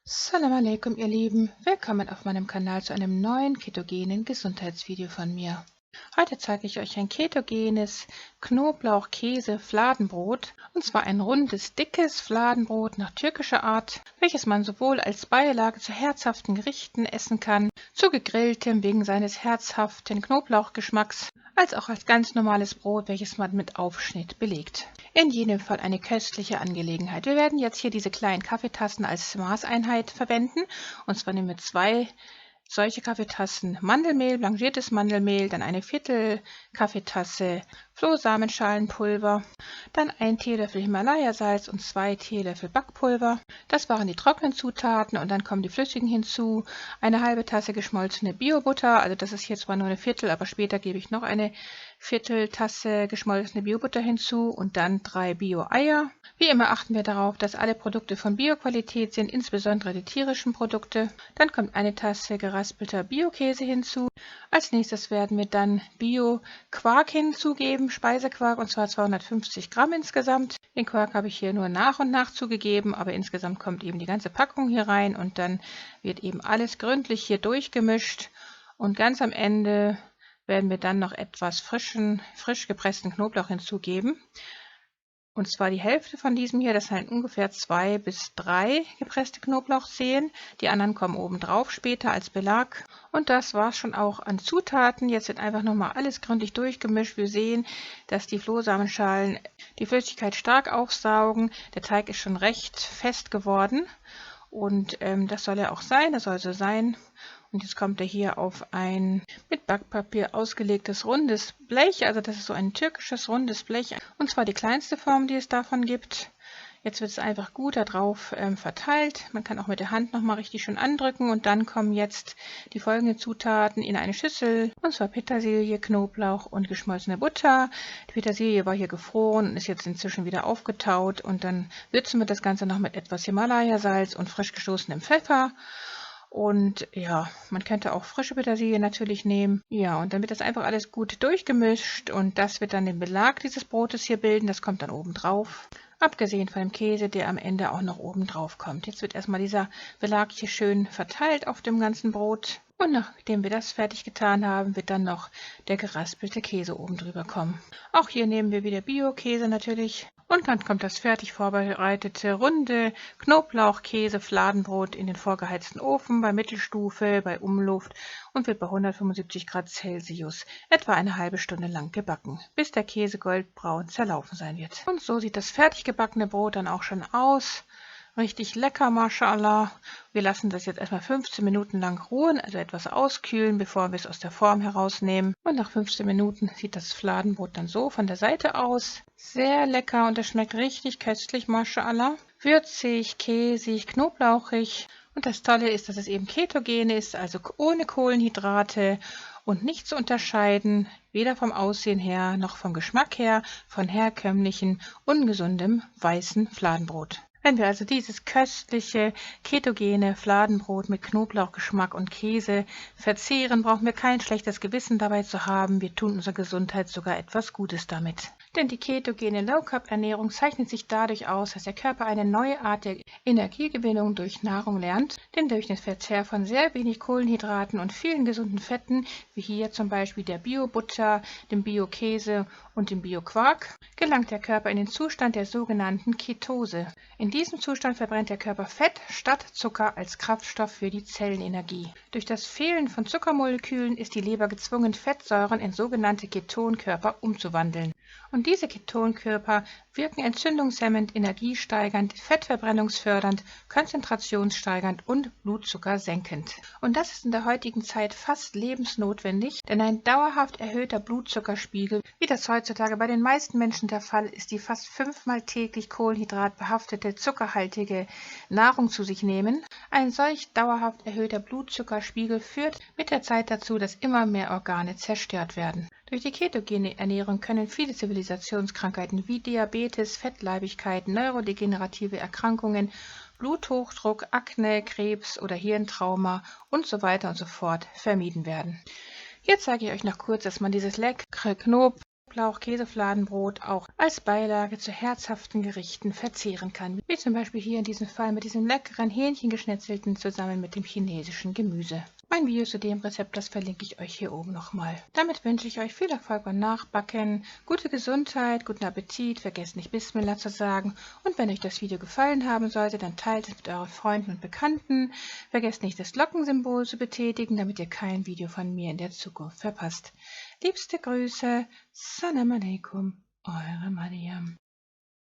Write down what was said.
Salam alaikum, ihr Lieben. Willkommen auf meinem Kanal zu einem neuen ketogenen Gesundheitsvideo von mir. Heute zeige ich euch ein ketogenes Knoblauch-Käse-Fladenbrot, und zwar ein rundes, dickes Fladenbrot nach türkischer Art, welches man sowohl als Beilage zu herzhaften Gerichten essen kann, zu gegrilltem wegen seines herzhaften Knoblauchgeschmacks, als auch als ganz normales Brot, welches man mit Aufschnitt belegt. In jedem Fall eine köstliche Angelegenheit. Wir werden jetzt hier diese kleinen Kaffeetassen als Maßeinheit verwenden. Und zwar nehmen wir 2 solche Kaffeetassen Mandelmehl, blanchiertes Mandelmehl, dann eine Viertel Kaffeetasse Flohsamenschalenpulver, dann 1 Teelöffel Himalaya-Salz und 2 Teelöffel Backpulver. Das waren die trockenen Zutaten und dann kommen die flüssigen hinzu. Eine halbe Tasse geschmolzene Biobutter, also das ist hier zwar nur eine Viertel, aber später gebe ich noch eine Vierteltasse geschmolzene Biobutter hinzu und dann 3 Bio-Eier. Wie immer achten wir darauf, dass alle Produkte von Bioqualität sind, insbesondere die tierischen Produkte. Dann kommt eine Tasse geraspelter Bio-Käse hinzu. Als nächstes werden wir dann Bio-Quark hinzugeben, Speisequark, und zwar 250 Gramm insgesamt. Den Quark habe ich hier nur nach und nach zugegeben, aber insgesamt kommt eben die ganze Packung hier rein und dann wird eben alles gründlich hier durchgemischt. Und ganz am Ende werden wir dann noch etwas frisch gepressten Knoblauch hinzugeben. Und zwar die Hälfte von diesem hier, das sind ungefähr 2 bis 3 gepresste Knoblauchzehen. Die anderen kommen oben drauf später als Belag. Und das war es schon auch an Zutaten. Jetzt wird einfach nochmal alles gründlich durchgemischt. Wir sehen, dass die Flohsamenschalen die Flüssigkeit stark aufsaugen. Der Teig ist schon recht fest geworden. Und das soll er auch sein, das soll so sein. Und jetzt kommt er hier auf ein mit Backpapier ausgelegtes rundes Blech. Also das ist so ein türkisches rundes Blech. Und zwar die kleinste Form, die es davon gibt. Jetzt wird es einfach gut darauf verteilt. Man kann auch mit der Hand nochmal richtig schön andrücken. Und dann kommen jetzt die folgenden Zutaten in eine Schüssel. Und zwar Petersilie, Knoblauch und geschmolzene Butter. Die Petersilie war hier gefroren und ist jetzt inzwischen wieder aufgetaut. Und dann würzen wir das Ganze noch mit etwas Himalaya-Salz und frisch gestoßenem Pfeffer. Und ja, man könnte auch frische Petersilie natürlich nehmen. Ja, und dann wird das einfach alles gut durchgemischt und das wird dann den Belag dieses Brotes hier bilden. Das kommt dann oben drauf. Abgesehen von dem Käse, der am Ende auch noch oben drauf kommt. Jetzt wird erstmal dieser Belag hier schön verteilt auf dem ganzen Brot. Und nachdem wir das fertig getan haben, wird dann noch der geraspelte Käse oben drüber kommen. Auch hier nehmen wir wieder Bio-Käse natürlich. Und dann kommt das fertig vorbereitete runde Knoblauch-Käse-Fladenbrot in den vorgeheizten Ofen bei Mittelstufe, bei Umluft und wird bei 175 Grad Celsius etwa eine halbe Stunde lang gebacken, bis der Käse goldbraun zerlaufen sein wird. Und so sieht das fertig gebackene Brot dann auch schon aus. Richtig lecker, Mashallah. Wir lassen das jetzt erstmal 15 Minuten lang ruhen, also etwas auskühlen, bevor wir es aus der Form herausnehmen. Und nach 15 Minuten sieht das Fladenbrot dann so von der Seite aus. Sehr lecker und es schmeckt richtig köstlich, Mashallah. Würzig, käsig, knoblauchig. Und das Tolle ist, dass es eben ketogen ist, also ohne Kohlenhydrate und nicht zu unterscheiden, weder vom Aussehen her noch vom Geschmack her, von herkömmlichen, ungesundem weißen Fladenbrot. Wenn wir also dieses köstliche, ketogene Fladenbrot mit Knoblauchgeschmack und Käse verzehren, brauchen wir kein schlechtes Gewissen dabei zu haben. Wir tun unserer Gesundheit sogar etwas Gutes damit. Denn die ketogene Low-Carb-Ernährung zeichnet sich dadurch aus, dass der Körper eine neue Art der Energiegewinnung durch Nahrung lernt, denn durch den Verzehr von sehr wenig Kohlenhydraten und vielen gesunden Fetten, wie hier zum Beispiel der Bio-Butter, dem Bio-Käse und dem Bio-Quark, gelangt der Körper in den Zustand der sogenannten Ketose. In diesem Zustand verbrennt der Körper Fett statt Zucker als Kraftstoff für die Zellenenergie. Durch das Fehlen von Zuckermolekülen ist die Leber gezwungen, Fettsäuren in sogenannte Ketonkörper umzuwandeln. Und diese Ketonkörper wirken entzündungshemmend, energiesteigernd, fettverbrennungsfördernd, konzentrationssteigernd und blutzuckersenkend. Und das ist in der heutigen Zeit fast lebensnotwendig, denn ein dauerhaft erhöhter Blutzuckerspiegel, wie das heutzutage bei den meisten Menschen der Fall ist, die fast 5-mal täglich kohlenhydratbehaftete, zuckerhaltige Nahrung zu sich nehmen, ein solch dauerhaft erhöhter Blutzuckerspiegel führt mit der Zeit dazu, dass immer mehr Organe zerstört werden. Durch die ketogene Ernährung können viele Zivilisationskrankheiten wie Diabetes, Fettleibigkeit, neurodegenerative Erkrankungen, Bluthochdruck, Akne, Krebs oder Hirntrauma und so weiter und so fort vermieden werden. Hier zeige ich euch noch kurz, dass man dieses leckere Knoblauch-Käsefladenbrot auch als Beilage zu herzhaften Gerichten verzehren kann, wie zum Beispiel hier in diesem Fall mit diesem leckeren Hähnchengeschnetzelten zusammen mit dem chinesischen Gemüse. Mein Video zu dem Rezept, das verlinke ich euch hier oben nochmal. Damit wünsche ich euch viel Erfolg beim Nachbacken, gute Gesundheit, guten Appetit, vergesst nicht Bismillah zu sagen und wenn euch das Video gefallen haben sollte, dann teilt es mit euren Freunden und Bekannten. Vergesst nicht das Glockensymbol zu betätigen, damit ihr kein Video von mir in der Zukunft verpasst. Liebste Grüße, Salam alaikum, eure Mariam.